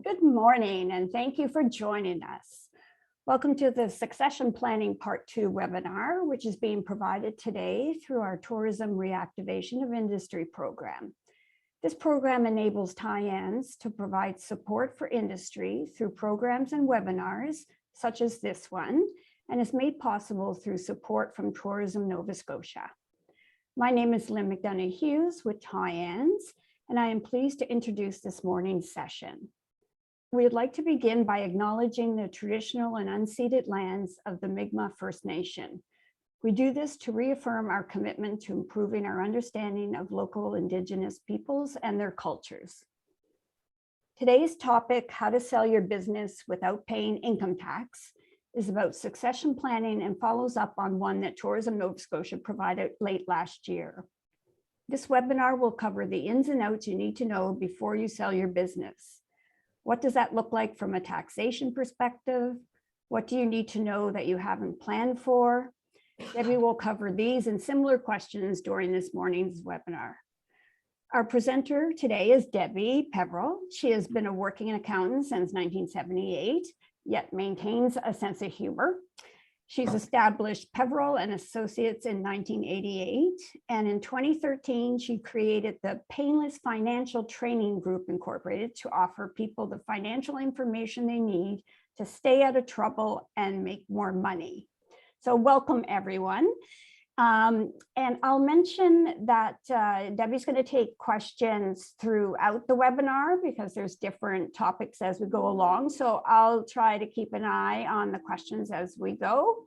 Good morning, and thank you for joining us. Welcome to the Succession Planning Part 2 webinar, which is being provided today through our Tourism Reactivation of Industry program. This program enables Tyans to provide support for industry through programs and webinars, such as this one, and is made possible through support from Tourism Nova Scotia. My name is Lynn McDonough-Hughes with Tyans, and I am pleased to introduce this morning's session. We'd like to begin by acknowledging the traditional and unceded lands of the Mi'kmaq First Nation. We do this to reaffirm our commitment to improving our understanding of local Indigenous peoples and their cultures. Today's topic, how to sell your business without paying income tax, is about succession planning and follows up on one that Tourism Nova Scotia provided late last year. This webinar will cover the ins and outs you need to know before you sell your business. What does that look like from a taxation perspective? What do you need to know that you haven't planned for? Debi will cover these and similar questions during this morning's webinar. Our presenter today is Debi Peverill. She has been a working accountant since 1978, yet maintains a sense of humor. She's established Peverill and Associates in 1988, and in 2013, she created the Painless Financial Training Group Incorporated to offer people the financial information they need to stay out of trouble and make more money. So welcome, everyone. And I'll mention that Debi's going to take questions throughout the webinar because there's different topics as we go along. So I'll try to keep an eye on the questions as we go.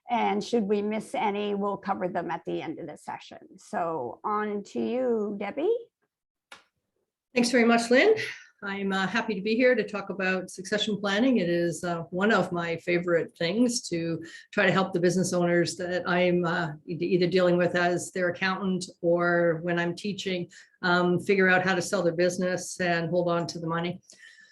And should we miss any, we'll cover them at the end of the session. So on to you, Debi. Thanks very much, Lynn. I'm happy to be here to talk about succession planning. It is one of my favorite things to try to help the business owners that I'm either dealing with as their accountant or when I'm teaching, figure out how to sell their business and hold on to the money.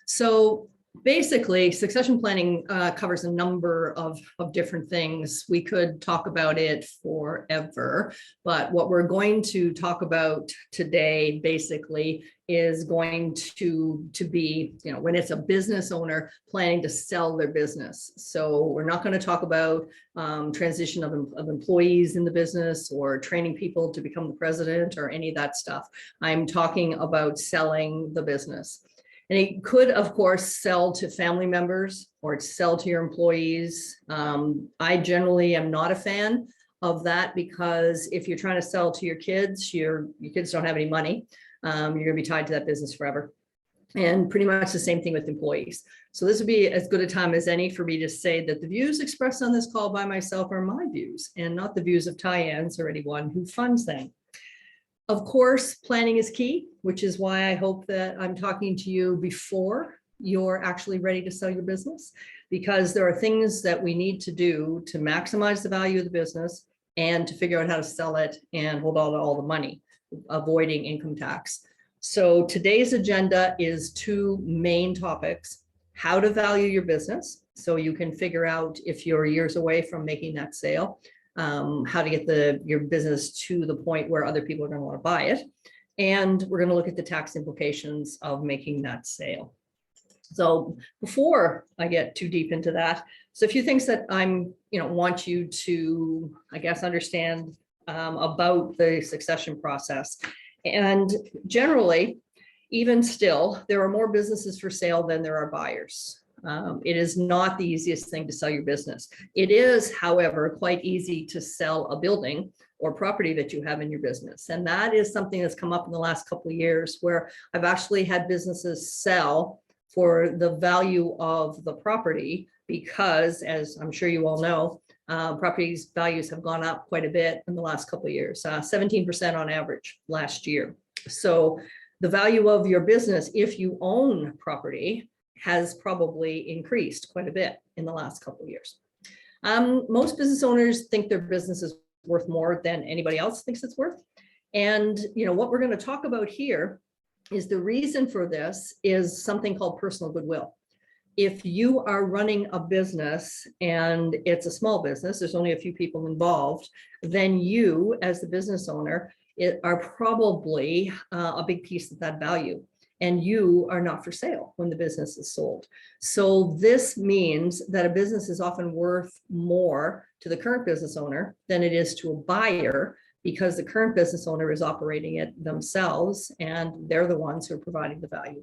So basically, succession planning covers a number of different things. We could talk about it forever, but what we're going to talk about today basically is going to be, when it's a business owner planning to sell their business. So we're not going to talk about transition of employees in the business or training people to become the president or any of that stuff. I'm talking about selling the business. And it could, of course, sell to family members or sell to your employees. I generally am not a fan of that because if you're trying to sell to your kids, your kids don't have any money. You're going to be tied to that business forever. And pretty much the same thing with employees. So this would be as good a time as any for me to say that the views expressed on this call by myself are my views and not the views of Tyans or anyone who funds them. Of course, planning is key, which is why I hope that I'm talking to you before you're actually ready to sell your business, because there are things that we need to do to maximize the value of the business and to figure out how to sell it and hold on to all the money, avoiding income tax. So today's agenda is two main topics: how to value your business, so you can figure out if you're years away from making that sale, how to get your business to the point where other people are going to want to buy it. And we're going to look at the tax implications of making that sale. So before I get too deep into that, so a few things that I'm, want you to, I guess, understand about the succession process. And generally, even still, there are more businesses for sale than there are buyers. It is not the easiest thing to sell your business. It is, however, quite easy to sell a building or property that you have in your business. And that is something that's come up in the last couple of years where I've actually had businesses sell for the value of the property because, as I'm sure you all know, properties values have gone up quite a bit in the last couple of years, 17% on average last year. So the value of your business, if you own property, has probably increased quite a bit in the last couple of years. Most business owners think their business is worth more than anybody else thinks it's worth. And what we're going to talk about here is the reason for this is something called personal goodwill. If you are running a business and it's a small business, there's only a few people involved, then you as the business owner are probably a big piece of that value. and you are not for sale when the business is sold. So this means that a business is often worth more to the current business owner than it is to a buyer, because the current business owner is operating it themselves and they're the ones who are providing the value.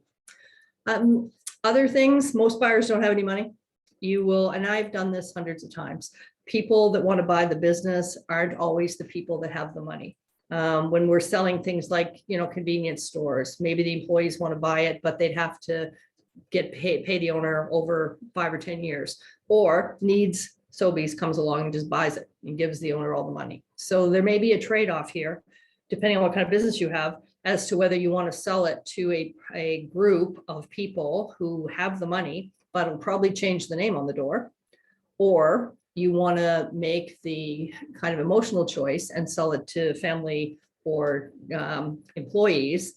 Other things, most buyers don't have any money. You will, and I've done this hundreds of times, people that want to buy the business aren't always the people that have the money. When we're selling things like, convenience stores, maybe the employees want to buy it, but they'd have to pay the owner over 5 or 10 years, or needs Sobeys comes along and just buys it and gives the owner all the money. So there may be a trade-off here, depending on what kind of business you have, as to whether you want to sell it to a group of people who have the money, but it'll probably change the name on the door, or you want to make the kind of emotional choice and sell it to family or employees,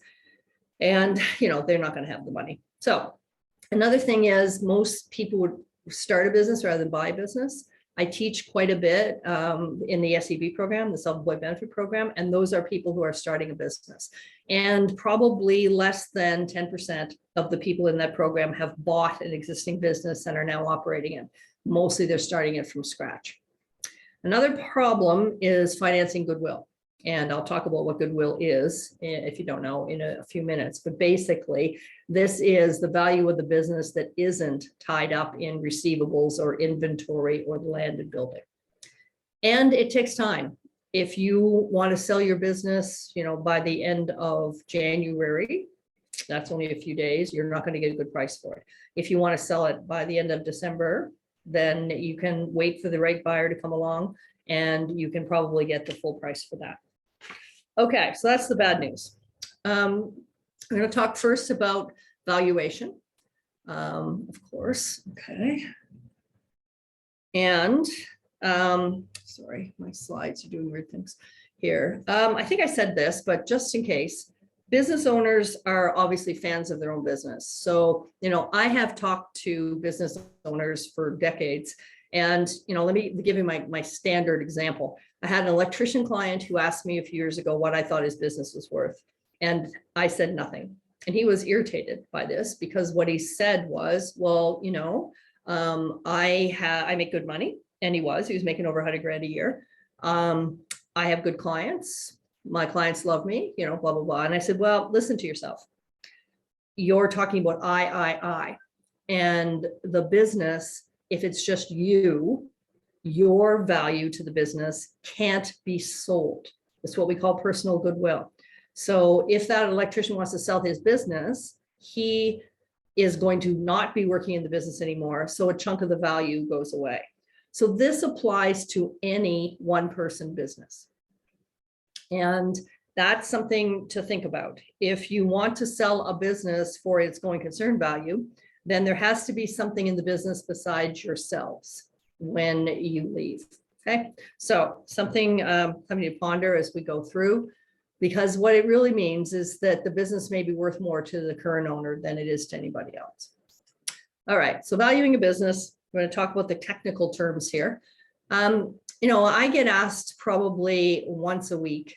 and they're not going to have the money. So another thing is, most people would start a business rather than buy a business. I teach quite a bit in the SEB program, the Self-Employed Benefit Program, and those are people who are starting a business. And probably less than 10% of the people in that program have bought an existing business and are now operating it. Mostly they're starting it from scratch. Another problem is financing Goodwill. And I'll talk about what Goodwill is, if you don't know, in a few minutes. But basically, this is the value of the business that isn't tied up in receivables or inventory or land and building. And it takes time. If you want to sell your business, by the end of January, that's only a few days, you're not going to get a good price for it. If you want to sell it by the end of December, then you can wait for the right buyer to come along, and you can probably get the full price for that. Okay, so that's the bad news. I'm going to talk first about valuation, of course. Okay. And sorry, my slides are doing weird things here. I think I said this, but just in case, business owners are obviously fans of their own business. So, I have talked to business owners for decades. And, let me give you my standard example. I had an electrician client who asked me a few years ago what I thought his business was worth. And I said nothing. And he was irritated by this, because what he said was, well, I make good money. And he was making over 100 grand a year. I have good clients. My clients love me, blah, blah, blah. And I said, well, listen to yourself. You're talking about I. And the business, if it's just you, your value to the business can't be sold. It's what we call personal goodwill. So if that electrician wants to sell his business, he is going to not be working in the business anymore. So a chunk of the value goes away. So this applies to any one-person business. And that's something to think about. If you want to sell a business for its going concern value, then there has to be something in the business besides yourselves when you leave. Okay, so something to ponder as we go through, because what it really means is that the business may be worth more to the current owner than it is to anybody else. All right, so valuing a business, we're going to talk about the technical terms here. I get asked probably once a week,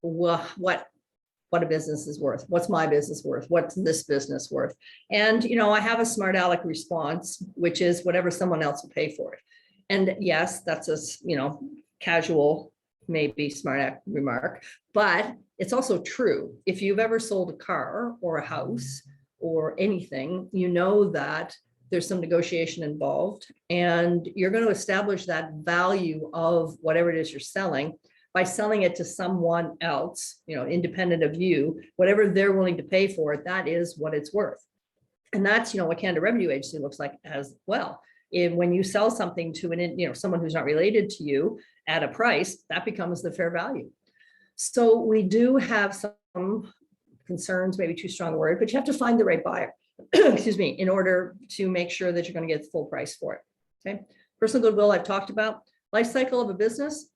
what a business is worth. What's my business worth? What's this business worth? And, I have a smart aleck response, which is whatever someone else will pay for it. And yes, that's a, casual, maybe smart aleck remark, but it's also true. If you've ever sold a car or a house or anything, you know that there's some negotiation involved, and you're going to establish that value of whatever it is you're selling by selling it to someone else, independent of you. Whatever they're willing to pay for it, that is what it's worth. And that's, what Canada Revenue Agency looks like as well. When you sell something to someone who's not related to you at a price, that becomes the fair value. So we do have some concerns, maybe too strong a word, but you have to find the right buyer, excuse me, in order to make sure that you're going to get the full price for it. Okay. Personal goodwill, I've talked about. Life cycle of a business.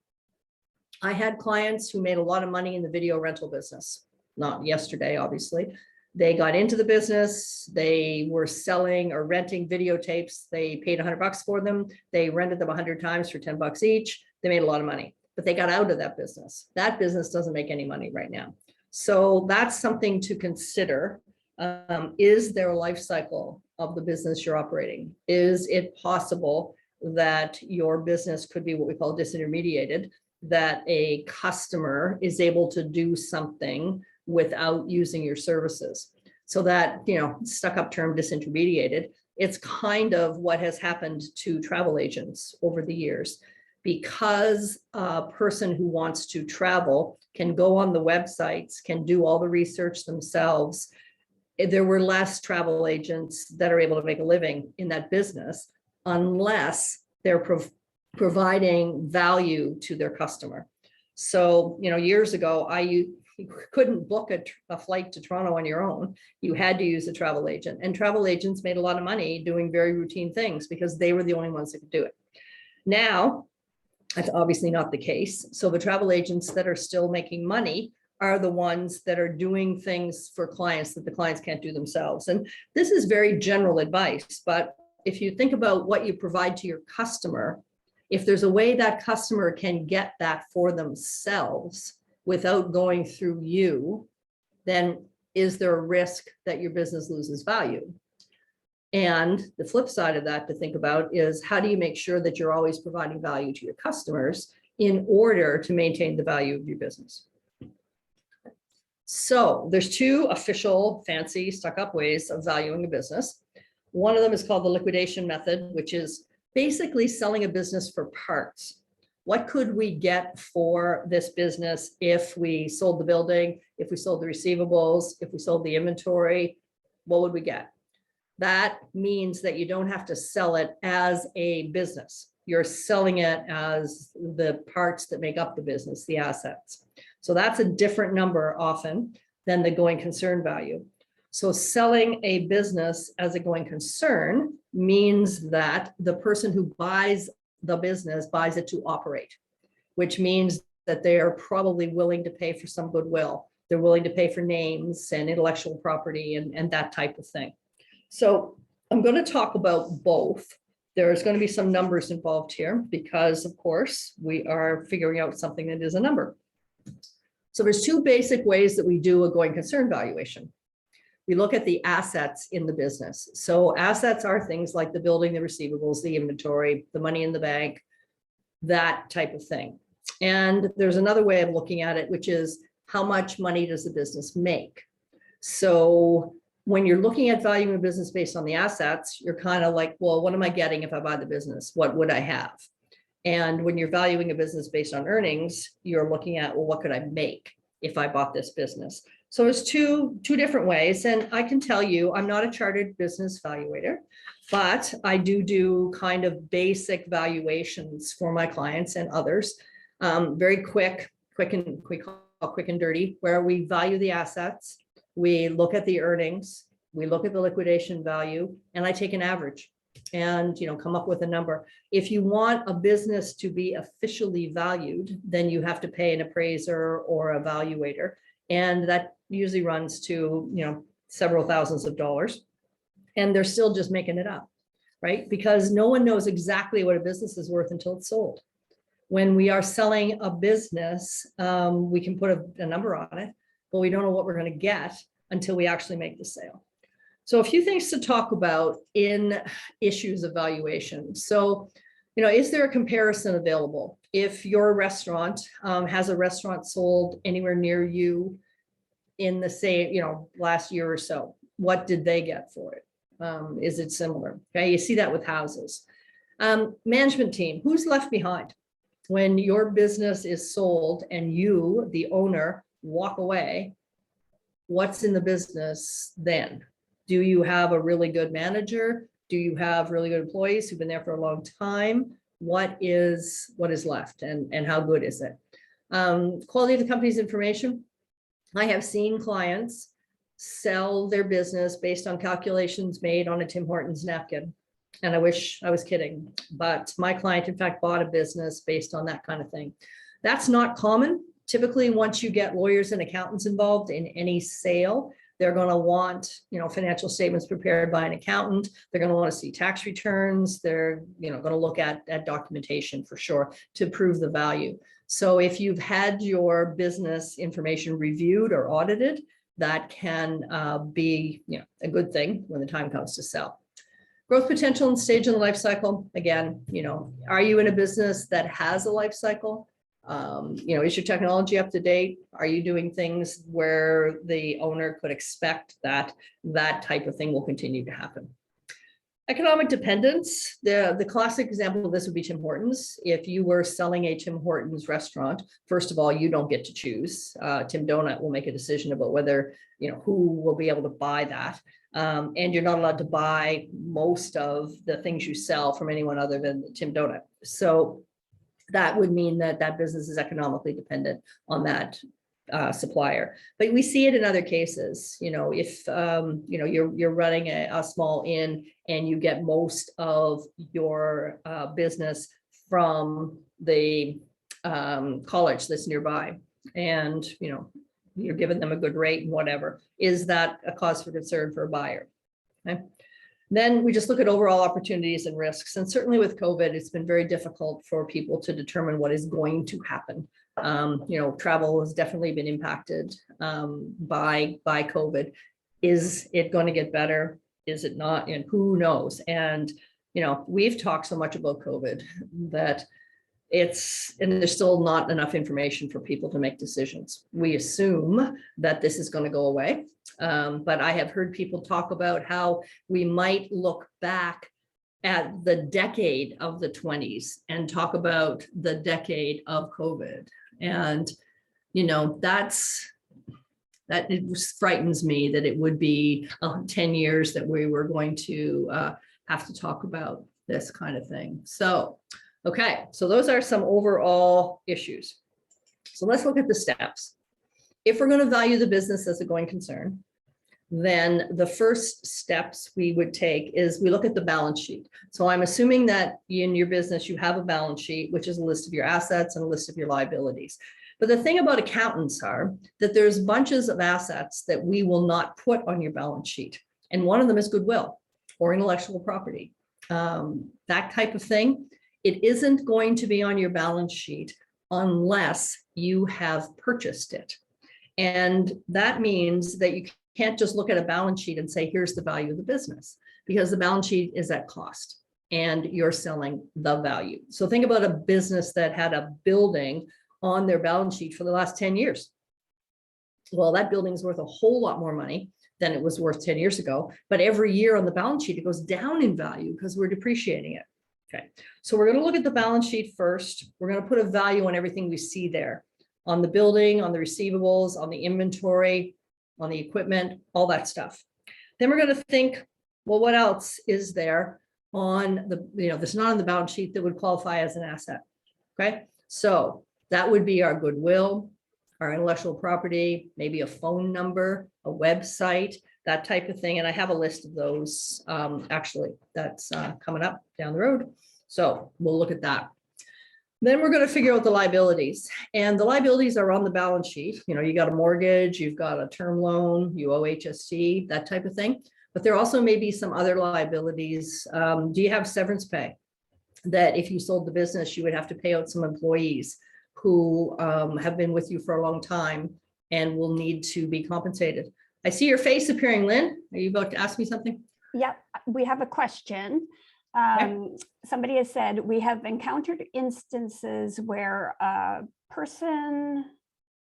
I had clients who made a lot of money in the video rental business. Not yesterday, obviously. They got into the business. They were selling or renting videotapes. They paid $100 for them. They rented them 100 times for $10 each. They made a lot of money, but they got out of that business. That business doesn't make any money right now. So that's something to consider Is there a life cycle of the business you're operating? Is it possible that your business could be what we call disintermediated, that a customer is able to do something without using your services? So that, stuck up term disintermediated, it's kind of what has happened to travel agents over the years. Because a person who wants to travel can go on the websites, can do all the research themselves, there were less travel agents that are able to make a living in that business unless they're providing value to their customer. So, years ago, you couldn't book a flight to Toronto on your own. You had to use a travel agent, and travel agents made a lot of money doing very routine things because they were the only ones that could do it. Now, that's obviously not the case. So the travel agents that are still making money are the ones that are doing things for clients that the clients can't do themselves. And this is very general advice, but if you think about what you provide to your customer, if there's a way that customer can get that for themselves without going through you, then is there a risk that your business loses value? And the flip side of that to think about is, how do you make sure that you're always providing value to your customers in order to maintain the value of your business? So there's two official fancy stuck up ways of valuing a business. One of them is called the liquidation method, which is basically selling a business for parts. What could we get for this business if we sold the building, if we sold the receivables, if we sold the inventory? What would we get? That means that you don't have to sell it as a business. You're selling it as the parts that make up the business, the assets. So that's a different number often than the going concern value. So selling a business as a going concern means that the person who buys the business buys it to operate, which means that they are probably willing to pay for some goodwill. They're willing to pay for names and intellectual property and that type of thing. So I'm going to talk about both. There's going to be some numbers involved here because, of course, we are figuring out something that is a number. So there's two basic ways that we do a going concern valuation. We look at the assets in the business. So assets are things like the building, the receivables, the inventory, the money in the bank, that type of thing. And there's another way of looking at it, which is how much money does the business make? So when you're looking at valuing a business based on the assets, you're kind of like, well, what am I getting if I buy the business? What would I have? And when you're valuing a business based on earnings, you're looking at, well, what could I make if I bought this business? So it's two different ways. And I can tell you, I'm not a chartered business valuator, but I do kind of basic valuations for my clients and others. Very quick and dirty, where we value the assets. We look at the earnings, we look at the liquidation value, and I take an average and come up with a number. If you want a business to be officially valued, then you have to pay an appraiser or a valuator. And that usually runs to several thousands of dollars. And they're still just making it up, right? Because no one knows exactly what a business is worth until it's sold. When we are selling a business, we can put a number on it, but we don't know what we're going to get until we actually make the sale. So a few things to talk about in issues of valuation. So, is there a comparison available? If your restaurant has a restaurant sold anywhere near you in the same, last year or so, what did they get for it? Is it similar? Okay, you see that with houses. Management team, who's left behind? When your business is sold and you, the owner, walk away, what's in the business then? Do you have a really good manager? Do you have really good employees who've been there for a long time? What is left and how good is it? Quality of the company's information. I have seen clients sell their business based on calculations made on a Tim Hortons napkin. And I wish I was kidding, but my client, in fact, bought a business based on that kind of thing. That's not common. Typically, once you get lawyers and accountants involved in any sale, they're going to want, financial statements prepared by an accountant. They're going to want to see tax returns. They're, going to look at documentation for sure to prove the value. So if you've had your business information reviewed or audited, that can be, a good thing when the time comes to sell. Growth potential and stage in the life cycle. Again, are you in a business that has a life cycle? Is your technology up to date? Are you doing things where the owner could expect that that type of thing will continue to happen? Economic dependence. The classic example of this would be Tim Hortons. If you were selling a Tim Hortons restaurant, first of all, you don't get to choose. Tim Donut will make a decision about whether, who will be able to buy that. And you're not allowed to buy most of the things you sell from anyone other than Tim Donut. So that would mean that that business is economically dependent on that supplier. But we see it in other cases. If you're running a small inn and you get most of your business from the college that's nearby, and you're giving them a good rate and whatever, is that a cause for concern for a buyer? Okay. Then we just look at overall opportunities and risks. And certainly with COVID, it's been very difficult for people to determine what is going to happen. Travel has definitely been impacted by COVID. Is it going to get better? Is it not? And who knows? And, we've talked so much about COVID that and there's still not enough information for people to make decisions. We assume that this is going to go away. But I have heard people talk about how we might look back at the decade of the 20s and talk about the decade of COVID. And, that it frightens me that it would be 10 years that we were going to have to talk about this kind of thing. So, okay, so those are some overall issues. So let's look at the steps. If we're going to value the business as a going concern, then the first steps we would take is we look at the balance sheet. So I'm assuming that in your business, you have a balance sheet, which is a list of your assets and a list of your liabilities. But the thing about accountants are that there's bunches of assets that we will not put on your balance sheet. And one of them is goodwill or intellectual property. That type of thing, it isn't going to be on your balance sheet unless you have purchased it. And that means that you can't just look at a balance sheet and say, here's the value of the business, because the balance sheet is at cost and you're selling the value. So think about a business that had a building on their balance sheet for the last 10 years. Well, that building's worth a whole lot more money than it was worth 10 years ago. But every year on the balance sheet, it goes down in value because we're depreciating it. Okay, so we're going to look at the balance sheet first. We're going to put a value on everything we see there, on the building, on the receivables, on the inventory, on the equipment, all that stuff. Then we're going to think, well, what else is there on the, that's not on the balance sheet that would qualify as an asset? Okay, so that would be our goodwill, our intellectual property, maybe a phone number, a website, that type of thing. And I have a list of those actually that's coming up down the road. So we'll look at that. Then we're going to figure out the liabilities, and the liabilities are on the balance sheet. You got a mortgage, you've got a term loan, you owe HST, that type of thing. But there also may be some other liabilities. Do you have severance pay? That if you sold the business, you would have to pay out some employees who have been with you for a long time and will need to be compensated. I see your face appearing, Lynn. Are you about to ask me something? Yep, we have a question. Somebody has said, we have encountered instances where a person,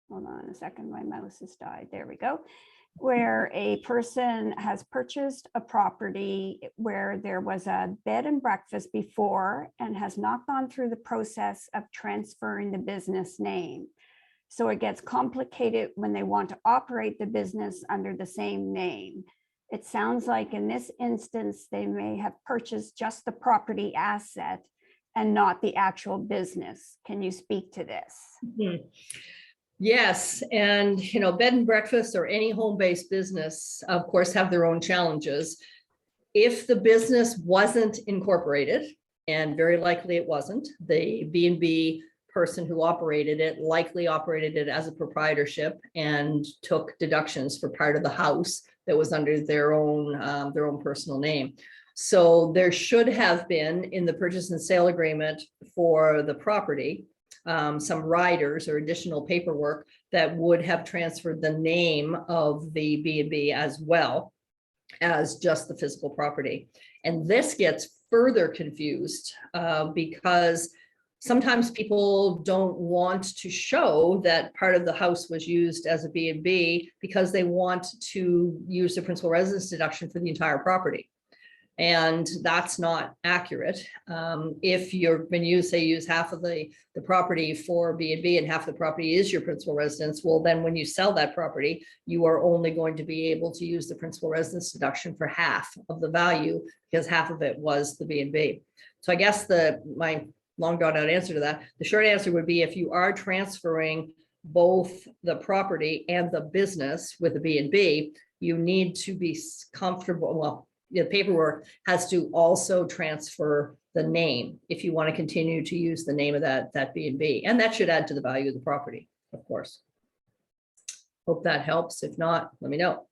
hold on a second, my mouse has died. There we go. Where a person has purchased a property where there was a bed and breakfast before and has not gone through the process of transferring the business name. So it gets complicated when they want to operate the business under the same name. It sounds like in this instance, they may have purchased just the property asset and not the actual business. Can you speak to this? Mm-hmm. Yes, and bed and breakfast or any home-based business, of course, have their own challenges. If the business wasn't incorporated, and very likely it wasn't, the B&B person who operated it likely operated it as a proprietorship and took deductions for part of the house that was under their own personal name. So there should have been in the purchase and sale agreement for the property some riders or additional paperwork that would have transferred the name of the B&B as well as just the physical property. And this gets further confused because sometimes people don't want to show that part of the house was used as a B&B because they want to use the principal residence deduction for the entire property. And that's not accurate. If you're been used, say use half of the property for B&B and half the property is your principal residence, well, then when you sell that property, you are only going to be able to use the principal residence deduction for half of the value because half of it was the B&B. So I guess my long drawn out answer to that, the short answer would be if you are transferring both the property and the business with the B&B, you need to be comfortable. Well, the paperwork has to also transfer the name if you want to continue to use the name of that B&B, and that should add to the value of the property, of course. Hope that helps. If not, let me know.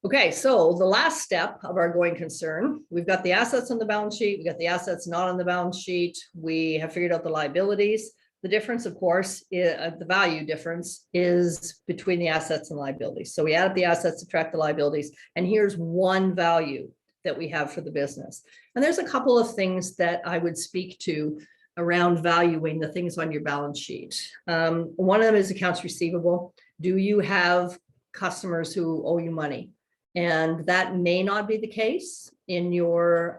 Okay, so the last step of our going concern, we've got the assets on the balance sheet, we got the assets not on the balance sheet, we have figured out the liabilities. The difference, of course, the value difference is between the assets and liabilities. So we add up the assets, subtract the liabilities, and here's one value that we have for the business. And there's a couple of things that I would speak to around valuing the things on your balance sheet. One of them is accounts receivable. Do you have customers who owe you money? And that may not be the case in your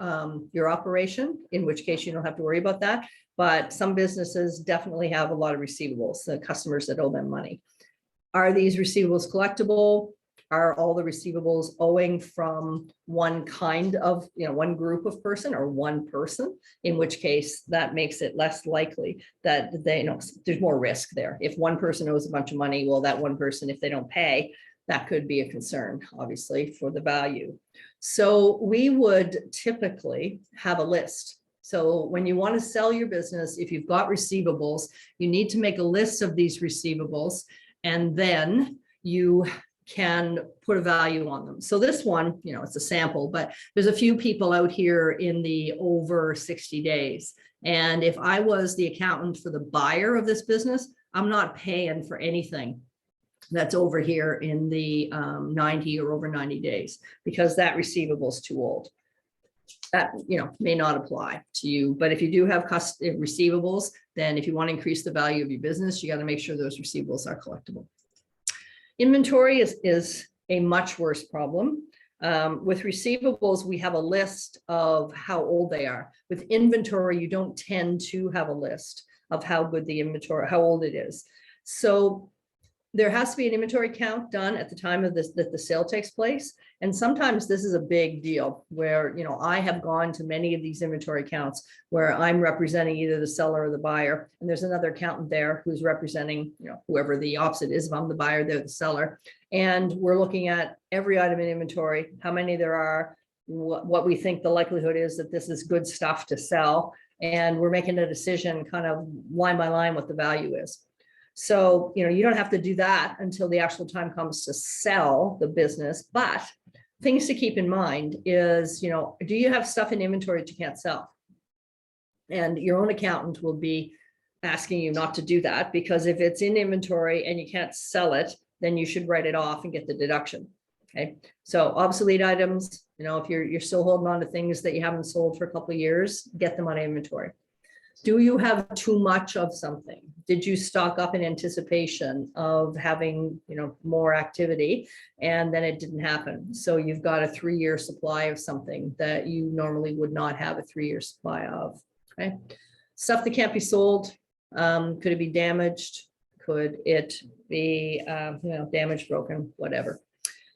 operation, in which case you don't have to worry about that. But some businesses definitely have a lot of receivables, the customers that owe them money. Are these receivables collectible? Are all the receivables owing from one kind of, one group of person or one person, in which case that makes it less likely that there's more risk there. If one person owes a bunch of money, well, that one person, if they don't pay, that could be a concern, obviously, for the value. So we would typically have a list. So when you want to sell your business, if you've got receivables, you need to make a list of these receivables, and then you can put a value on them. So this one, it's a sample, but there's a few people out here in the over 60 days. And if I was the accountant for the buyer of this business, I'm not paying for anything that's over here in the 90 or over 90 days, because that receivable is too old. That may not apply to you, but if you do have receivables, then if you want to increase the value of your business, you got to make sure those receivables are collectible. Inventory is a much worse problem. With receivables, we have a list of how old they are. With inventory, you don't tend to have a list of how good the inventory, how old it is. So there has to be an inventory count done at the time of that the sale takes place. And sometimes this is a big deal where, I have gone to many of these inventory counts where I'm representing either the seller or the buyer. And there's another accountant there who's representing, whoever the opposite is. If I'm the buyer, they're the seller. And we're looking at every item in inventory, how many there are, what we think the likelihood is that this is good stuff to sell. And we're making a decision kind of line by line what the value is. So, you don't have to do that until the actual time comes to sell the business. But things to keep in mind is, do you have stuff in inventory that you can't sell? And your own accountant will be asking you not to do that, because if it's in inventory and you can't sell it, then you should write it off and get the deduction. Okay. So obsolete items, if you're still holding on to things that you haven't sold for a couple of years, get them out of inventory. Do you have too much of something? Did you stock up in anticipation of having, more activity, and then it didn't happen? So you've got a 3-year supply of something that you normally would not have a 3-year supply of. Okay. Stuff that can't be sold. Could it be damaged? Could it be, damaged, broken, whatever?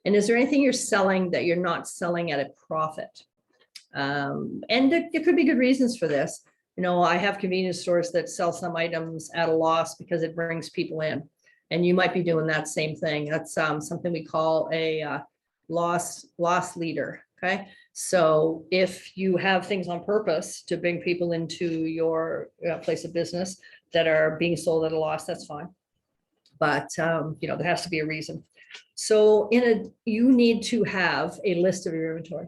And is there anything you're selling that you're not selling at a profit? And there could be good reasons for this. I have convenience stores that sell some items at a loss because it brings people in, and you might be doing that same thing. That's something we call a loss leader. Okay. So if you have things on purpose to bring people into your place of business that are being sold at a loss, that's fine. But, there has to be a reason. So you need to have a list of your inventory.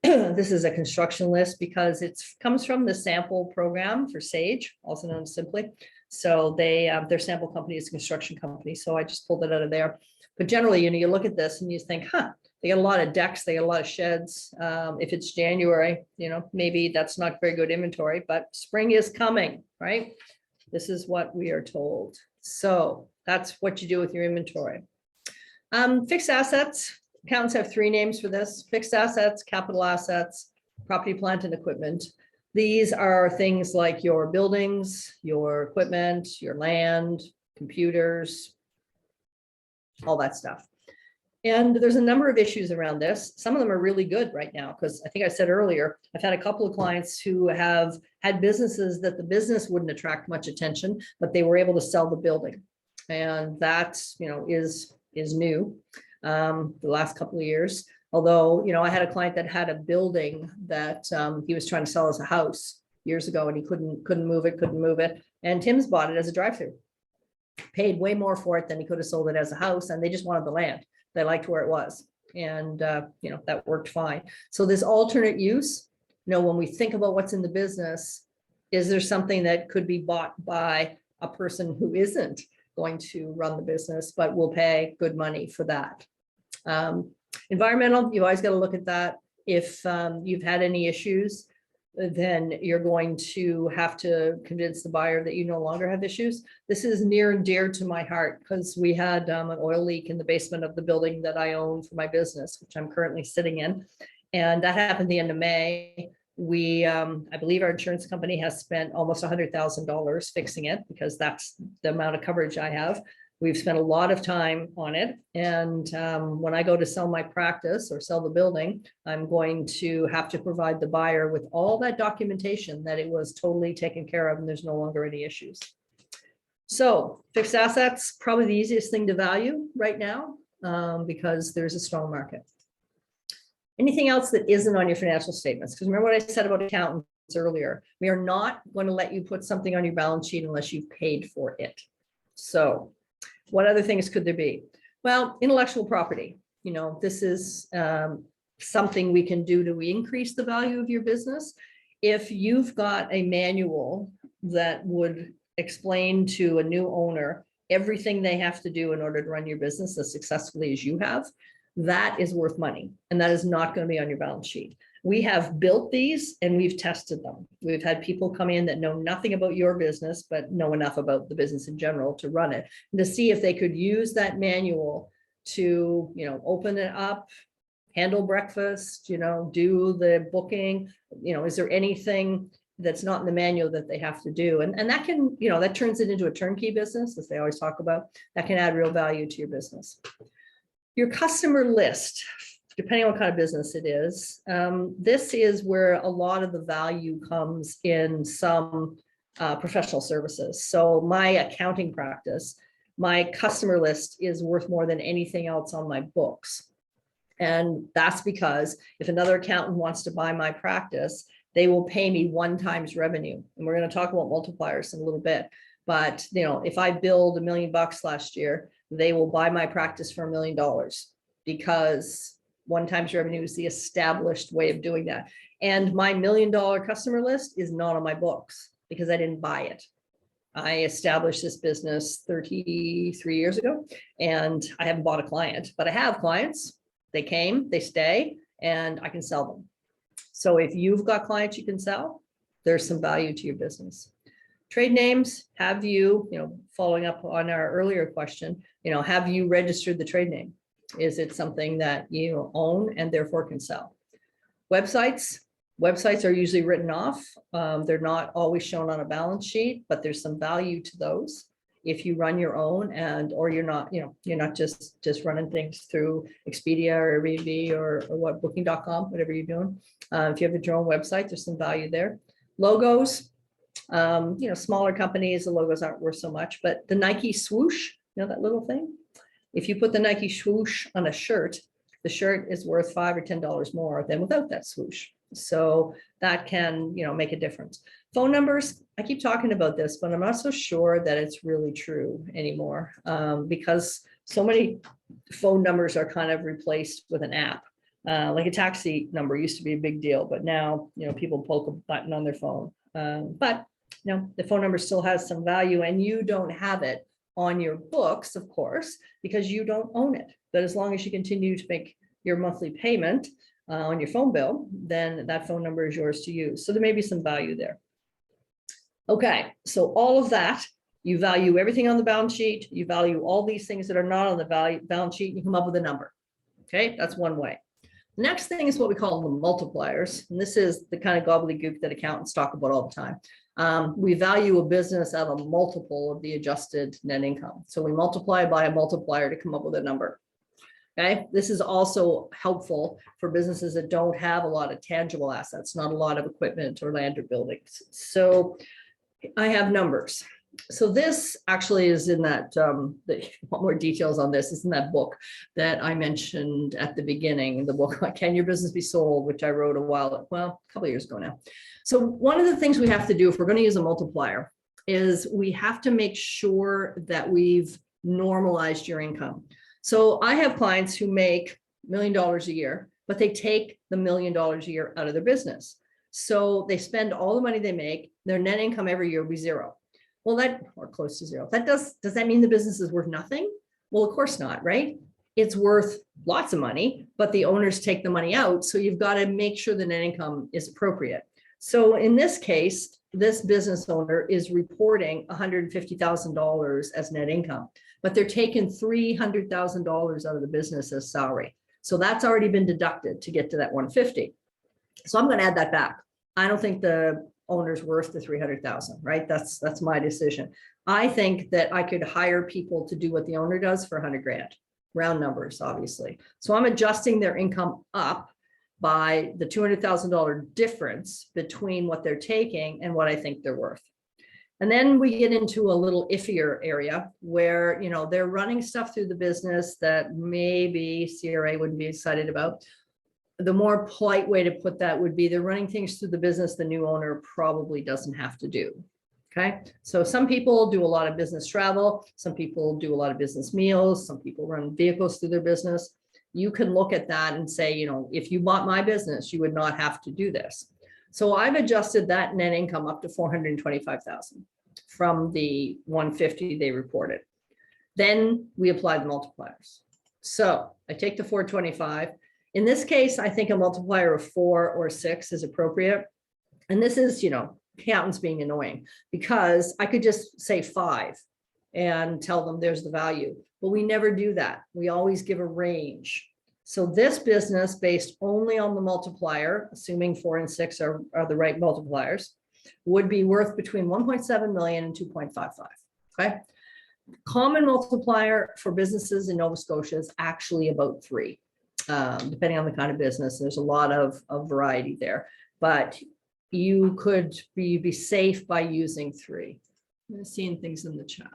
This is a construction list because it comes from the sample program for Sage, also known as Simply. So their sample company is a construction company. So I just pulled it out of there. But generally, you look at this and you think, they got a lot of decks, they got a lot of sheds. If it's January, maybe that's not very good inventory, but spring is coming, right? This is what we are told. So that's what you do with your inventory. Fixed assets, accountants have three names for this: fixed assets, capital assets, property, plant, and equipment. These are things like your buildings, your equipment, your land, computers, all that stuff. And there's a number of issues around this. Some of them are really good right now, because I think I said earlier, I've had a couple of clients who have had businesses that the business wouldn't attract much attention, but they were able to sell the building. And that, is new the last couple of years. Although, I had a client that had a building that he was trying to sell as a house years ago, and he couldn't move it. And Tim's bought it as a drive-through, paid way more for it than he could have sold it as a house, and they just wanted the land. They liked where it was, and that worked fine. So this alternate use, when we think about what's in the business, is there something that could be bought by a person who isn't going to run the business, but will pay good money for that? Environmental, you've always got to look at that. If you've had any issues, then you're going to have to convince the buyer that you no longer have issues. This is near and dear to my heart, because we had an oil leak in the basement of the building that I own for my business, which I'm currently sitting in. And that happened the end of May. We, I believe our insurance company has spent almost $100,000 fixing it, because that's the amount of coverage I have. We've spent a lot of time on it. And when I go to sell my practice or sell the building, I'm going to have to provide the buyer with all that documentation that it was totally taken care of and there's no longer any issues. So fixed assets, probably the easiest thing to value right now, because there's a strong market. Anything else that isn't on your financial statements? Because remember what I said about accountants earlier, we are not going to let you put something on your balance sheet unless you've paid for it. So what other things could there be? Well, intellectual property, this is something we can do to increase the value of your business. If you've got a manual that would explain to a new owner everything they have to do in order to run your business as successfully as you have, that is worth money, and that is not going to be on your balance sheet. We have built these and we've tested them. We've had people come in that know nothing about your business, but know enough about the business in general to run it, and to see if they could use that manual to, open it up, handle breakfast, do the booking, is there anything that's not in the manual that they have to do? And that can, that turns it into a turnkey business, as they always talk about. That can add real value to your business. Your customer list, depending on what kind of business it is, this is where a lot of the value comes in some professional services. So my accounting practice, my customer list is worth more than anything else on my books. And that's because if another accountant wants to buy my practice, they will pay me 1 times revenue. And we're going to talk about multipliers in a little bit. But if I billed $1 million last year, they will buy my practice for $1 million, because 1 times revenue is the established way of doing that. And my $1 million customer list is not on my books because I didn't buy it. I established this business 33 years ago, and I haven't bought a client, but I have clients. They came, they stay, and I can sell them. So if you've got clients you can sell, there's some value to your business. Trade names, have you, following up on our earlier question, have you registered the trade name? Is it something that you own and therefore can sell? Websites are usually written off. They're not always shown on a balance sheet, but there's some value to those if you run your own, or you're not, you're not just running things through Expedia or Airbnb or what, booking.com, whatever you're doing. If you have your own website, there's some value there. Logos, smaller companies, the logos aren't worth so much, but the Nike swoosh, that little thing. If you put the Nike swoosh on a shirt, the shirt is worth $5 or $10 more than without that swoosh. So that can, make a difference. Phone numbers, I keep talking about this, but I'm not so sure that it's really true anymore, because so many phone numbers are kind of replaced with an app. Like a taxi number used to be a big deal, but now, people poke a button on their phone. But No, the phone number still has some value, and you don't have it on your books, of course, because you don't own it. But as long as you continue to make your monthly payment on your phone bill, then that phone number is yours to use. So there may be some value there. Okay, so all of that, you value everything on the balance sheet, you value all these things that are not on the balance sheet, and you come up with a number. Okay, that's one way. The next thing is what we call the multipliers. And this is the kind of gobbledygook that accountants talk about all the time. We value a business at a multiple of the adjusted net income. So we multiply by a multiplier to come up with a number. Okay, this is also helpful for businesses that don't have a lot of tangible assets, not a lot of equipment or land or buildings. So I have numbers. So this actually is in that, more details on this is in that book that I mentioned at the beginning, the book, Can Your Business Be Sold, which I wrote a couple of years ago now. So one of the things we have to do if we're going to use a multiplier is we have to make sure that we've normalized your income. So I have clients who make $1 million a year, but they take the $1 million a year out of their business. So they spend all the money they make, their net income every year will be zero. Well, that, or close to zero. Does that mean the business is worth nothing? Well, of course not, right? It's worth lots of money, but the owners take the money out. So you've got to make sure the net income is appropriate. So in this case, this business owner is reporting $150,000 as net income, but they're taking $300,000 out of the business as salary. So that's already been deducted to get to that 150. So I'm going to add that back. I don't think the owner's worth the 300,000, right? That's my decision. I think that I could hire people to do what the owner does for 100 grand, round numbers, obviously. So I'm adjusting their income up by the $200,000 difference between what they're taking and what I think they're worth. And then we get into a little iffier area where, you know, they're running stuff through the business that maybe CRA wouldn't be excited about. The more polite way to put that would be they're running things through the business the new owner probably doesn't have to do. Okay, so some people do a lot of business travel, some people do a lot of business meals, some people run vehicles through their business. You can look at that and say, you know, if you bought my business, you would not have to do this. So I've adjusted that net income up to 425,000 from the 150 they reported. Then we apply the multipliers. So I take the 425. In this case, I think a multiplier of 4 or 6 is appropriate. And this is, you know, accountants being annoying because I could just say 5 and tell them there's the value, but we never do that. We always give a range. So this business, based only on the multiplier, assuming 4 and 6 are the right multipliers, would be worth between 1.7 million and 2.55. Okay. Common multiplier for businesses in Nova Scotia is actually about 3. Depending on the kind of business, there's a lot of variety there, but you could be safe by using 3. I'm seeing things in the chat.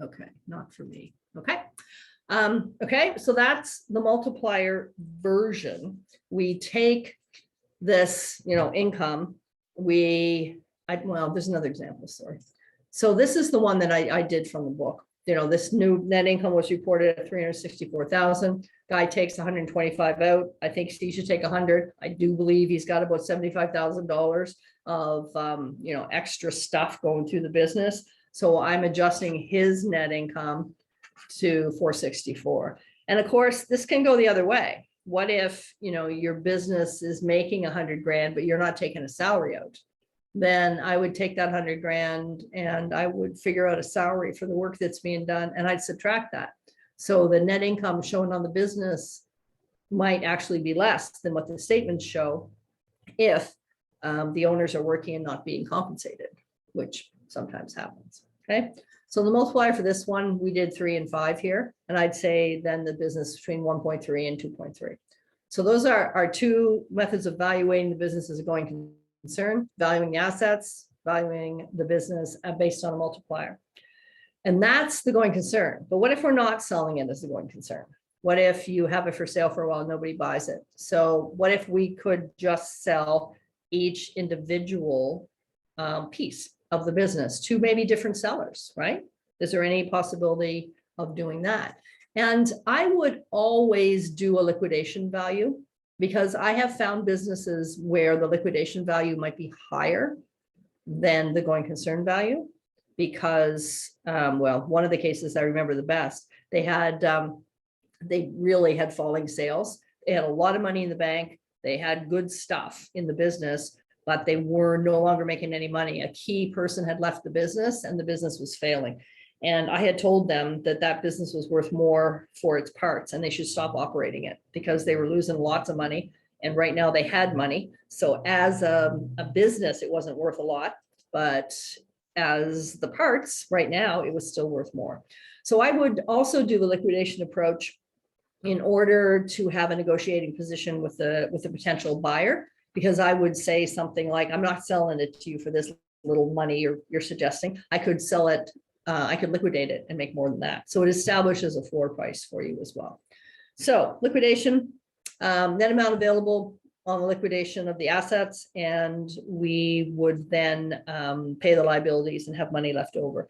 Okay, not for me. Okay. Okay, so that's the multiplier version. We take this, you know, income. Well, there's another example, sorry. So this is the one that I did from the book. You know, this new net income was reported at 364,000. Guy takes 125 out. I think he should take 100. I do believe he's got about $75,000 of you know, extra stuff going through the business. So I'm adjusting his net income to 464. And of course, this can go the other way. What if, you know, your business is making 100 grand, but you're not taking a salary out? Then I would take that 100 grand and I would figure out a salary for the work that's being done, and I'd subtract that. So the net income shown on the business might actually be less than what the statements show if the owners are working and not being compensated, which sometimes happens. Okay, so the multiplier for this one, we did 3 and 5 here, and I'd say then the business between 1.3 and 2.3. So those are our 2 methods of evaluating the business as a going concern: valuing the assets, valuing the business based on a multiplier. And that's the going concern. But what if we're not selling it as a going concern? What if you have it for sale for a while, nobody buys it? So what if we could just sell each individual piece of the business to maybe different sellers, right? Is there any possibility of doing that? And I would always do a liquidation value, because I have found businesses where the liquidation value might be higher than the going concern value because, well, one of the cases I remember the best, they really had falling sales. They had a lot of money in the bank. They had good stuff in the business, but they were no longer making any money. A key person had left the business and the business was failing. And I had told them that that business was worth more for its parts and they should stop operating it because they were losing lots of money. And right now they had money. So as a business, it wasn't worth a lot, but as the parts right now, it was still worth more. So I would also do the liquidation approach in order to have a negotiating position with the potential buyer, because I would say something like, I'm not selling it to you for this little money you're suggesting. I could sell it, I could liquidate it and make more than that. So it establishes a floor price for you as well. So liquidation, net amount available on the liquidation of the assets, and we would then pay the liabilities and have money left over.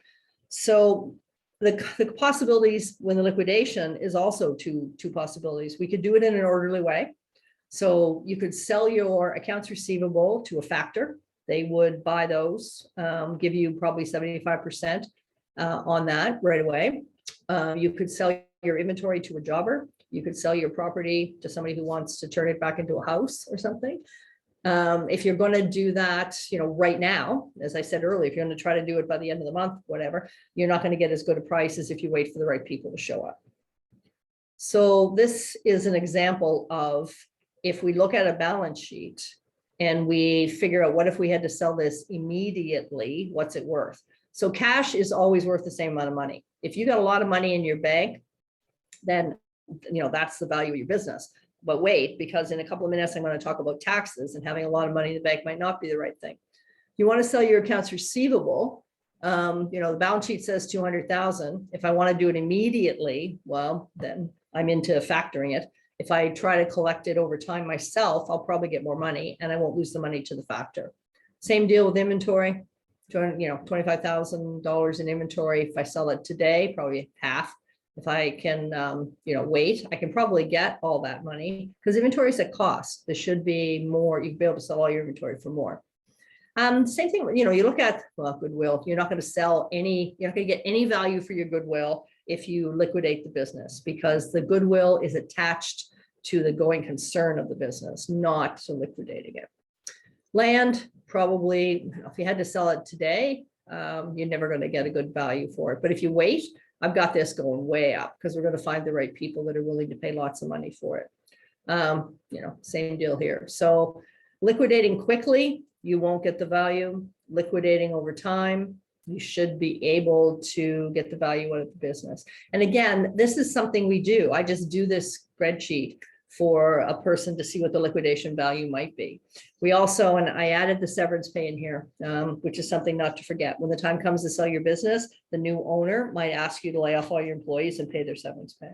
So the possibilities when the liquidation is also two possibilities. We could do it in an orderly way. So you could sell your accounts receivable to a factor. They would buy those, give you probably 75% on that right away. You could sell your inventory to a jobber. You could sell your property to somebody who wants to turn it back into a house or something. If you're going to do that, right now, as I said earlier, if you're going to try to do it by the end of the month, whatever, you're not going to get as good a price as if you wait for the right people to show up. So this is an example of if we look at a balance sheet and we figure out what if we had to sell this immediately, what's it worth? So cash is always worth the same amount of money. If you got a lot of money in your bank, then that's the value of your business. But wait, because in a couple of minutes, I'm going to talk about taxes, and having a lot of money in the bank might not be the right thing. You want to sell your accounts receivable. The balance sheet says 200,000. If I want to do it immediately, well, then I'm into factoring it. If I try to collect it over time myself, I'll probably get more money and I won't lose the money to the factor. Same deal with inventory. $25,000 in inventory. If I sell it today, probably half. If I can, wait, I can probably get all that money because inventory is at cost. There should be more. You can be able to sell all your inventory for more. Same thing, you look at, Goodwill, you're not going to sell any, you're not going to get any value for your Goodwill if you liquidate the business because the Goodwill is attached to the going concern of the business, not to liquidating it. Land, probably, if you had to sell it today, you're never going to get a good value for it. But if you wait, I've got this going way up because we're going to find the right people that are willing to pay lots of money for it. Same deal here. So liquidating quickly, you won't get the value. Liquidating over time, you should be able to get the value out of the business. And again, this is something we do. I just do this spreadsheet for a person to see what the liquidation value might be. We also, and I added the severance pay in here, which is something not to forget. When the time comes to sell your business, the new owner might ask you to lay off all your employees and pay their severance pay.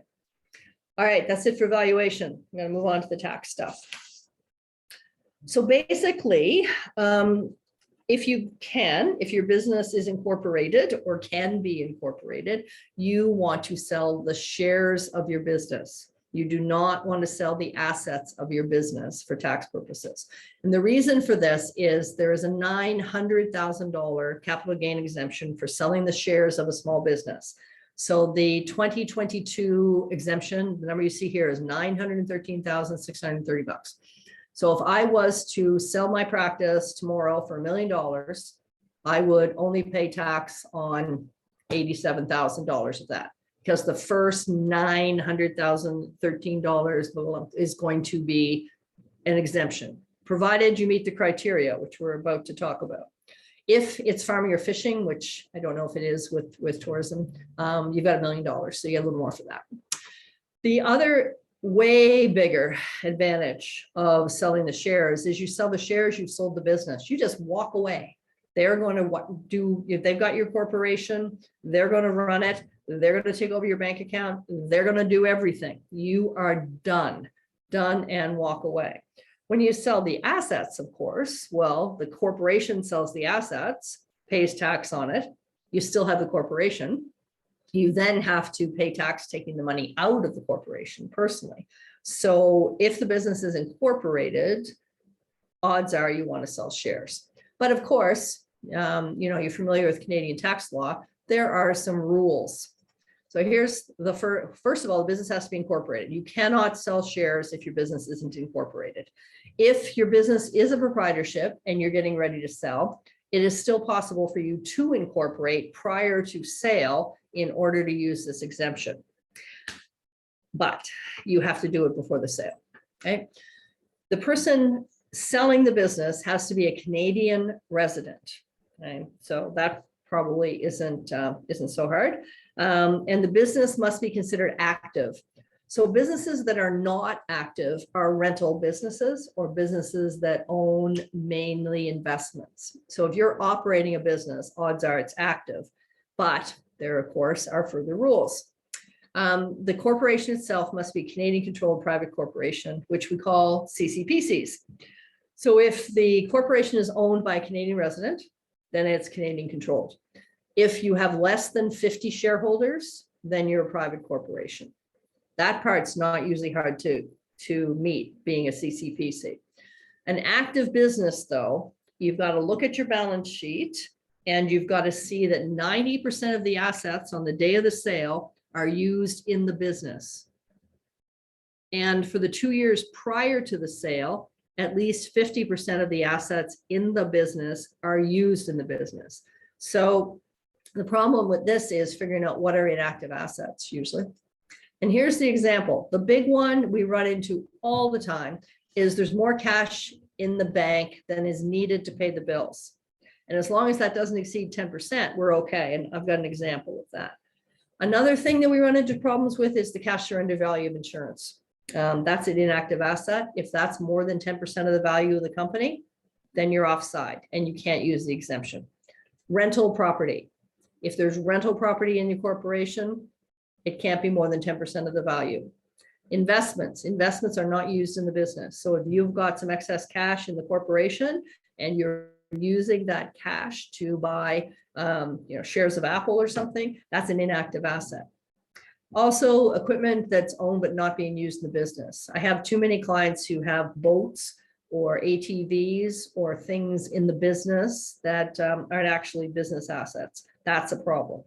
All right, that's it for valuation. I'm going to move on to the tax stuff. So basically, if your business is incorporated or can be incorporated, you want to sell the shares of your business. You do not want to sell the assets of your business for tax purposes. And the reason for this is there is a $900,000 capital gain exemption for selling the shares of a small business. So the 2022 exemption, the number you see here is $913,630. So if I was to sell my practice tomorrow for $1 million, I would only pay tax on $87,000 of that. Because the first $913 is going to be an exemption, provided you meet the criteria, which we're about to talk about. If it's farming or fishing, which I don't know if it is with tourism, you've got $1 million, so you get a little more for that. The other way bigger advantage of selling the shares is you sell the shares, you've sold the business, you just walk away. They're going to do, if they've got your corporation, they're going to run it. They're going to take over your bank account. They're going to do everything. You are done and walk away. When you sell the assets, of course, well, the corporation sells the assets, pays tax on it. You still have the corporation. You then have to pay tax taking the money out of the corporation personally. So if the business is incorporated, odds are you want to sell shares. But of course, you're familiar with Canadian tax law, there are some rules. So here's the first of all, the business has to be incorporated. You cannot sell shares if your business isn't incorporated. If your business is a proprietorship and you're getting ready to sell, it is still possible for you to incorporate prior to sale in order to use this exemption. But you have to do it before the sale. Okay. The person selling the business has to be a Canadian resident. Okay. So that probably isn't so hard. And the business must be considered active. So businesses that are not active are rental businesses or businesses that own mainly investments. So if you're operating a business, odds are it's active, but there, of course, are further rules. The corporation itself must be Canadian controlled private corporation, which we call CCPCs. So if the corporation is owned by a Canadian resident, then it's Canadian controlled. If you have less than 50 shareholders, then you're a private corporation. That part's not usually hard to meet, being a CCPC. An active business, though, you've got to look at your balance sheet and you've got to see that 90% of the assets on the day of the sale are used in the business. And for the 2 years prior to the sale, at least 50% of the assets in the business are used in the business. So the problem with this is figuring out what are inactive assets usually. And here's the example. The big one we run into all the time is there's more cash in the bank than is needed to pay the bills. And as long as that doesn't exceed 10%, we're okay. And I've got an example of that. Another thing that we run into problems with is the cash surrender value of insurance. That's an inactive asset. If that's more than 10% of the value of the company, then you're offside and you can't use the exemption. Rental property. If there's rental property in your corporation, it can't be more than 10% of the value. Investments are not used in the business. So if you've got some excess cash in the corporation and you're using that cash to buy shares of Apple or something, that's an inactive asset. Also, equipment that's owned but not being used in the business. I have too many clients who have boats or ATVs or things in the business that aren't actually business assets. That's a problem.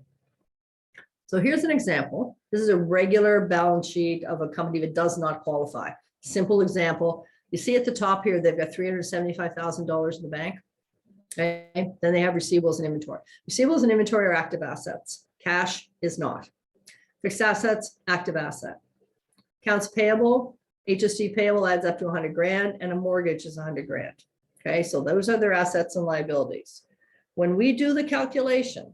So here's an example. This is a regular balance sheet of a company that does not qualify. Simple example. You see at the top here, they've got $375,000 in the bank. Okay. Then they have receivables and inventory. Receivables and inventory are active assets. Cash is not. Fixed assets, active asset. Accounts payable, HST payable adds up to 100 grand and a mortgage is 100 grand. Okay, so those are their assets and liabilities. When we do the calculation,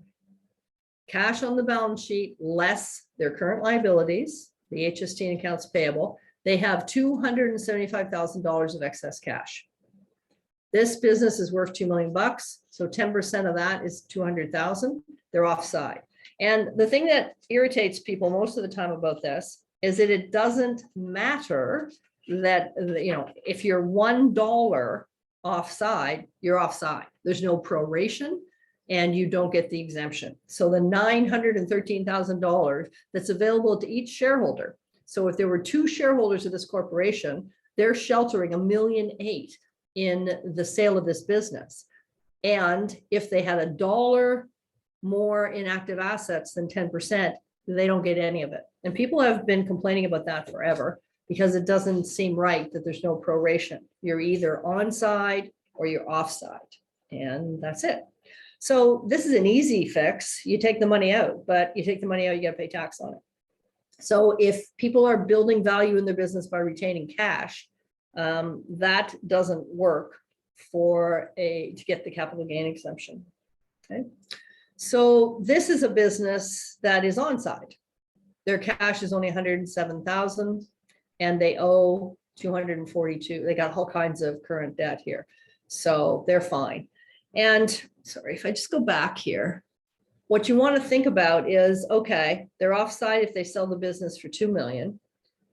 cash on the balance sheet less their current liabilities, the HST and accounts payable, they have $275,000 of excess cash. This business is worth $2 million, so 10% of that is 200,000. They're offside. And the thing that irritates people most of the time about this is that it doesn't matter that, if you're $1 offside, you're offside. There's no proration and you don't get the exemption. So the $913,000 that's available to each shareholder. So if there were 2 shareholders of this corporation, they're sheltering $1.8 million in the sale of this business. And if they had $1 more in active assets than 10%, they don't get any of it. And people have been complaining about that forever because it doesn't seem right that there's no proration. You're either on side or you're offside, and that's it. So this is an easy fix. You take the money out, but you take the money out, you got to pay tax on it. So if people are building value in their business by retaining cash, that doesn't work to get the capital gain exemption. Okay. So this is a business that is on side. Their cash is only 107,000 and they owe 242. They got all kinds of current debt here. So they're fine. And sorry, if I just go back here, what you want to think about is, okay, they're offside if they sell the business for 2 million.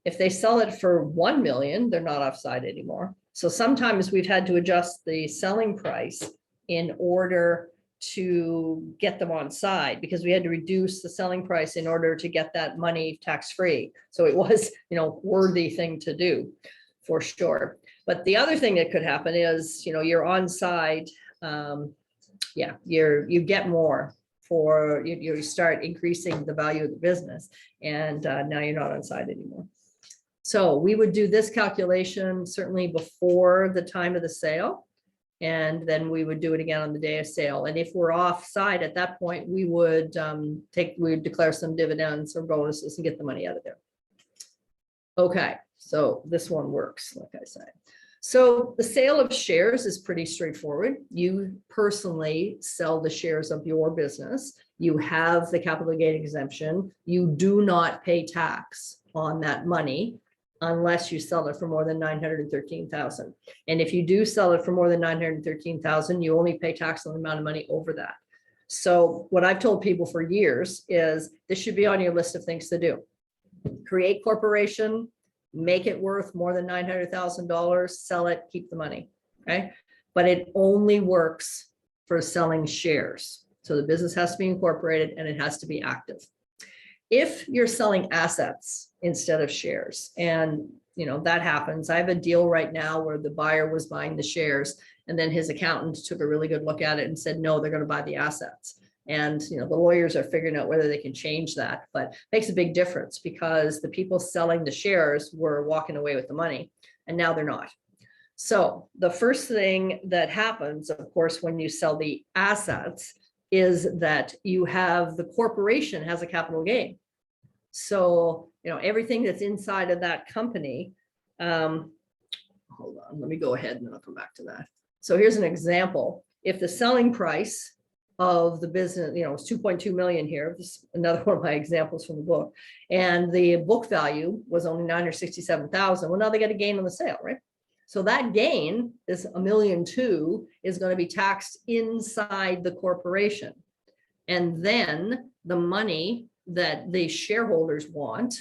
If they sell it for 1 million, they're not offside anymore. So sometimes we've had to adjust the selling price in order to get them on side because we had to reduce the selling price in order to get that money tax-free. So it was, worthy thing to do for sure. But the other thing that could happen is, you're on side yeah, you get more for, you start increasing the value of the business, and now you're not on side anymore. So we would do this calculation certainly before the time of the sale, and then we would do it again on the day of sale. And if we're offside at that point, we would declare some dividends or bonuses and get the money out of there. Okay, so this one works, like I said. So the sale of shares is pretty straightforward. You personally sell the shares of your business. You have the capital gain exemption. You do not pay tax on that money unless you sell it for more than 913,000. And if you do sell it for more than 913,000, you only pay tax on the amount of money over that. So what I've told people for years is this should be on your list of things to do. Create corporation, make it worth more than $900,000, sell it, keep the money, okay? But it only works for selling shares. So the business has to be incorporated and it has to be active. If you're selling assets instead of shares, and that happens. I have a deal right now where the buyer was buying the shares, and then his accountant took a really good look at it and said, no, they're going to buy the assets. And the lawyers are figuring out whether they can change that, but it makes a big difference because the people selling the shares were walking away with the money, and now they're not. So the first thing that happens, of course, when you sell the assets is that the corporation has a capital gain. So, everything that's inside of that company, hold on, let me go ahead and then I'll come back to that. So here's an example. If the selling price of the business, it's 2.2 million here. This is another one of my examples from the book. And the book value was only 967,000. Well, now they get a gain on the sale, right? So that gain, this $1.2 million, is going to be taxed inside the corporation. And then the money that the shareholders want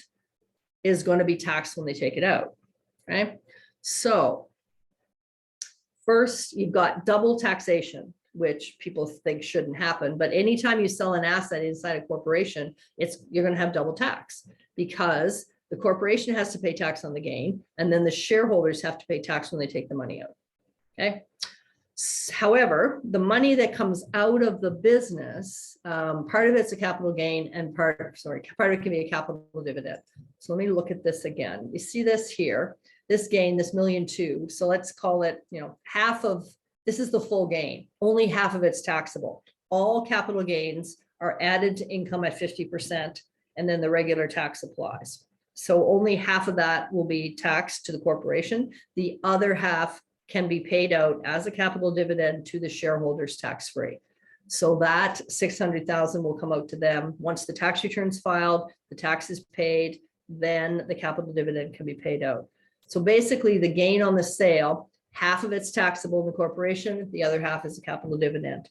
is going to be taxed when they take it out, right? So first, you've got double taxation, which people think shouldn't happen. But anytime you sell an asset inside a corporation, you're going to have double tax because the corporation has to pay tax on the gain, and then the shareholders have to pay tax when they take the money out. Okay. However, the money that comes out of the business, part of it's a capital gain and part of it can be a capital dividend. So let me look at this again. You see this here, this gain, this $1.2 million. So let's call it, half of this is the full gain. Only half of it's taxable. All capital gains are added to income at 50%, and then the regular tax applies. So only half of that will be taxed to the corporation. The other half can be paid out as a capital dividend to the shareholders tax-free. So that 600,000 will come out to them. Once the tax return's filed, the tax is paid, then the capital dividend can be paid out. So basically the gain on the sale, half of it's taxable in the corporation, the other half is a capital dividend.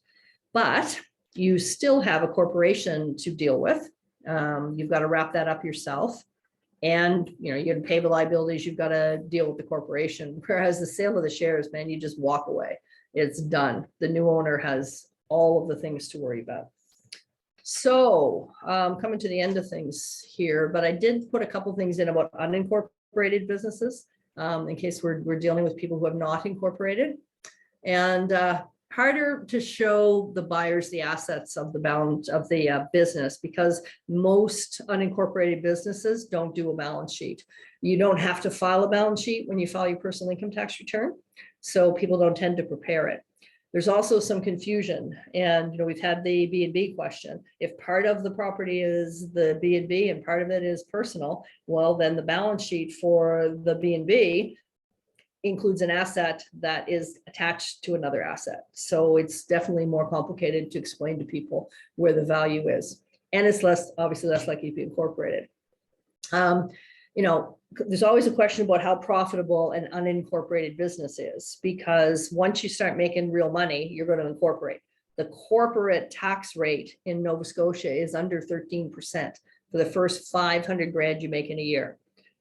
But you still have a corporation to deal with. You've got to wrap that up yourself. And you're going to pay the liabilities, you've got to deal with the corporation. Whereas the sale of the shares, man, you just walk away. It's done. The new owner has all of the things to worry about. So coming to the end of things here, but I did put a couple things in about unincorporated businesses in case we're dealing with people who have not incorporated. And harder to show the buyers the assets of the balance of the business because most unincorporated businesses don't do a balance sheet. You don't have to file a balance sheet when you file your personal income tax return, so people don't tend to prepare it. There's also some confusion, and we've had the B&B question. If part of the property is the B&B and part of it is personal, well, then the balance sheet for the B&B includes an asset that is attached to another asset. So it's definitely more complicated to explain to people where the value is. And it's obviously less likely to be incorporated. There's always a question about how profitable an unincorporated business is, because once you start making real money, you're going to incorporate. The corporate tax rate in Nova Scotia is under 13% for the first 500 grand you make in a year.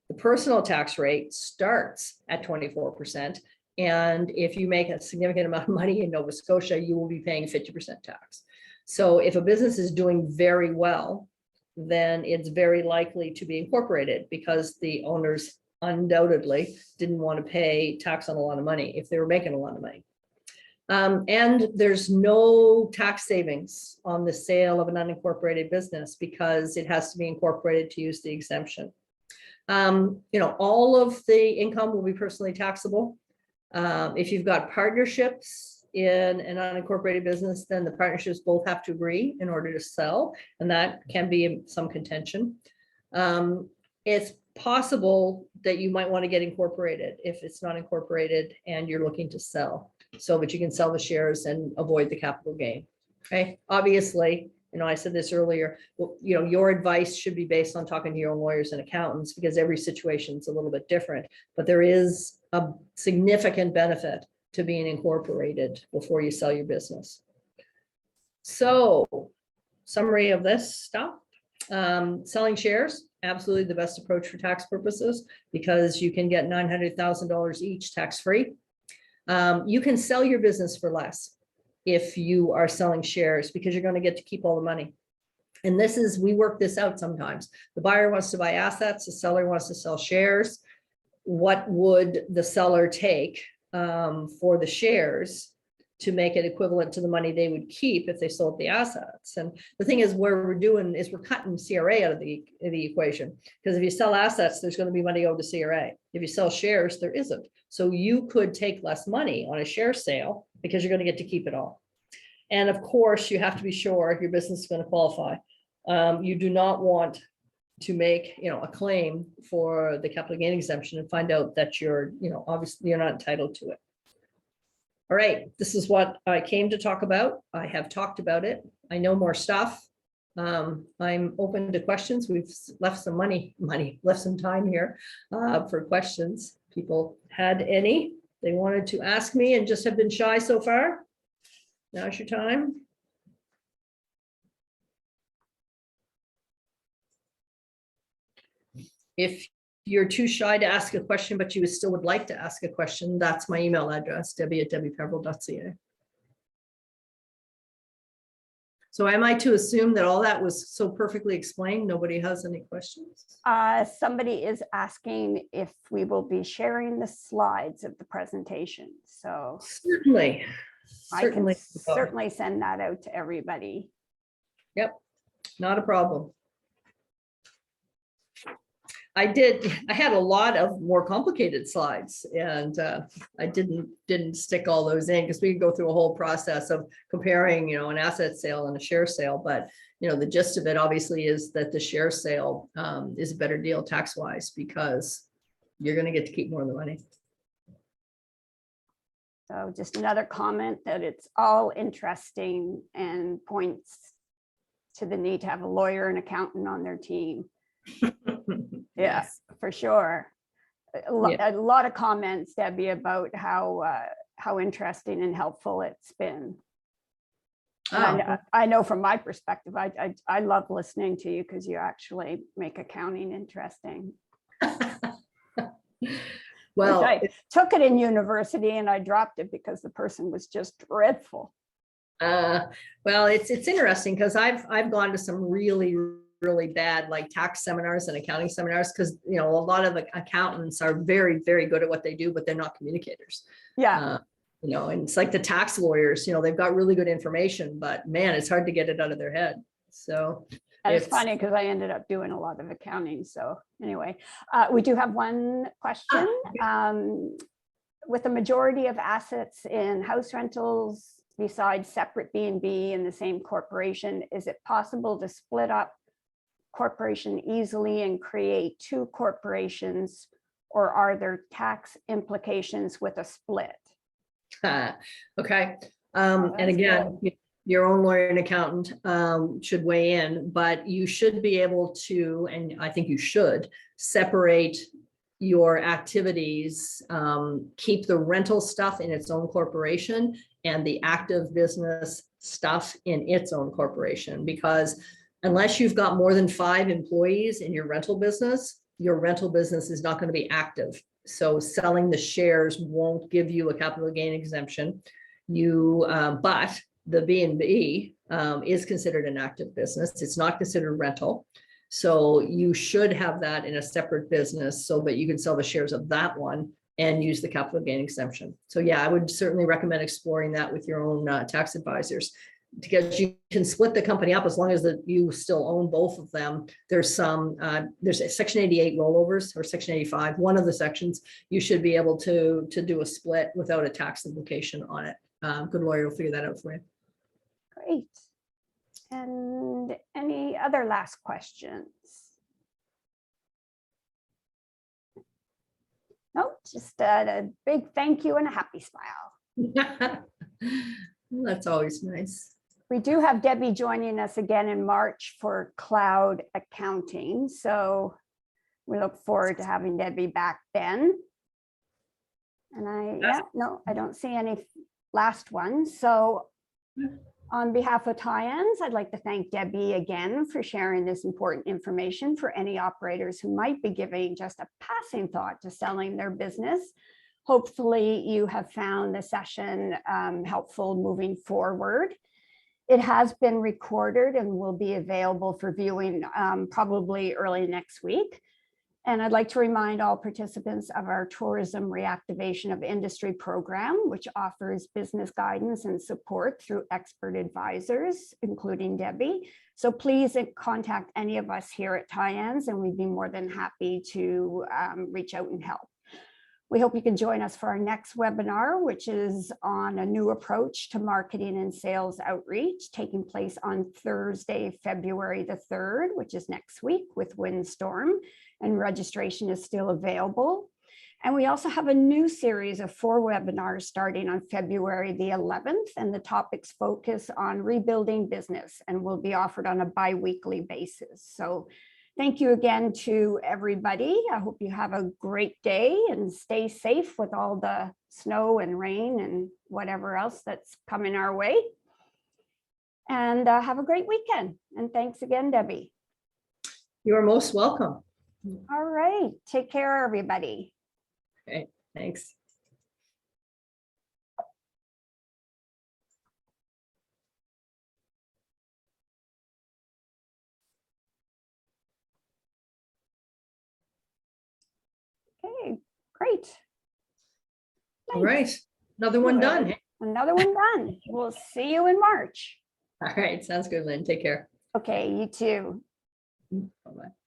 The personal tax rate starts at 24%. And if you make a significant amount of money in Nova Scotia, you will be paying 50% tax. So if a business is doing very well, then it's very likely to be incorporated because the owners undoubtedly didn't want to pay tax on a lot of money if they were making a lot of money. And there's no tax savings on the sale of an unincorporated business because it has to be incorporated to use the exemption. All of the income will be personally taxable. If you've got partnerships in an unincorporated business, then the partnerships both have to agree in order to sell, and that can be some contention. It's possible that you might want to get incorporated if it's not incorporated and you're looking to sell. So, but you can sell the shares and avoid the capital gain. Okay, obviously, I said this earlier, your advice should be based on talking to your own lawyers and accountants because every situation is a little bit different, but there is a significant benefit to being incorporated before you sell your business. So, summary of this stuff, selling shares, absolutely the best approach for tax purposes because you can get $900,000 each tax-free. You can sell your business for less if you are selling shares because you're going to get to keep all the money. And we work this out sometimes. The buyer wants to buy assets, the seller wants to sell shares. What would the seller take for the shares to make it equivalent to the money they would keep if they sold the assets? And the thing is, where we're doing is we're cutting CRA out of the equation, because if you sell assets, there's going to be money owed to CRA. If you sell shares, there isn't. So you could take less money on a share sale because you're going to get to keep it all. And of course, you have to be sure your business is going to qualify. You do not want to make a claim for the capital gain exemption and find out that you're obviously you're not entitled to it. All right, this is what I came to talk about. I have talked about it. I know more stuff. I'm open to questions. We've left some left some time here for questions. People had any they wanted to ask me and just have been shy so far. Now's your time. If you're too shy to ask a question, but you still would like to ask a question, that's my email address, debi@debipeverill.ca. So am I to assume that all that was so perfectly explained, nobody has any questions? Somebody is asking if we will be sharing the slides of the presentation. So certainly. I can certainly send that out to everybody. Yep, not a problem. I had a lot of more complicated slides, and I didn't stick all those in because we could go through a whole process of comparing, an asset sale and a share sale. But, the gist of it obviously is that the share sale is a better deal tax-wise because you're going to get to keep more of the money. So just another comment that it's all interesting and points to the need to have a lawyer and accountant on their team. Yes, for sure. A lot of comments, Debbie, about how interesting and helpful it's been. And I know from my perspective, I love listening to you because you actually make accounting interesting. Well, I took it in university and I dropped it because the person was just dreadful. Well, it's interesting because I've gone to some really bad like tax seminars and accounting seminars because a lot of the accountants are very, very good at what they do, but they're not communicators. Yeah. And it's like the tax lawyers, they've got really good information, but man, it's hard to get it out of their head. So and it's funny because I ended up doing a lot of accounting. So anyway, we do have one question. With the majority of assets in house rentals besides separate B&B in the same corporation, is it possible to split up corporation easily and create two corporations, or are there tax implications with a split? Okay. And again, your own lawyer and accountant should weigh in, but you should be able to, and I think you should, separate your activities, keep the rental stuff in its own corporation and the active business stuff in its own corporation, because unless you've got more than 5 employees in your rental business is not going to be active. So selling the shares won't give you a capital gain exemption. But the B&B is considered an active business. It's not considered rental. So you should have that in a separate business so that you can sell the shares of that one and use the capital gain exemption. So yeah, I would certainly recommend exploring that with your own tax advisors, because you can split the company up as long as you still own both of them. There's a Section 88 rollovers or Section 85. One of the sections, you should be able to do a split without a tax implication on it. Good lawyer will figure that out for you. Great. And any other last questions? Nope, just a big thank you and a happy smile. That's always nice. We do have Debi joining us again in March for cloud accounting. So we look forward to having Debi back then. And I don't see any last ones. So on behalf of Tyans, I'd like to thank Debi again for sharing this important information for any operators who might be giving just a passing thought to selling their business. Hopefully you have found the session helpful moving forward. It has been recorded and will be available for viewing probably early next week. And I'd like to remind all participants of our Tourism Reactivation of Industry program, which offers business guidance and support through expert advisors, including Debi. So please contact any of us here at Tyans, and we'd be more than happy to reach out and help. We hope you can join us for our next webinar, which is on a new approach to marketing and sales outreach, taking place on Thursday, February the 3rd, which is next week with Windstorm, and registration is still available. And we also have a new series of 4 webinars starting on February the 11th, and the topics focus on rebuilding business and will be offered on a bi-weekly basis. So thank you again to everybody. I hope you have a great day and stay safe with all the snow and rain and whatever else that's coming our way. And have a great weekend. And thanks again, Debi. You are most welcome. All right. Take care, everybody. Okay, thanks. Okay, great. All right, another one done. Another one done. We'll see you in March. All right, sounds good, Lynn. Take care. Okay, you too. Bye-bye.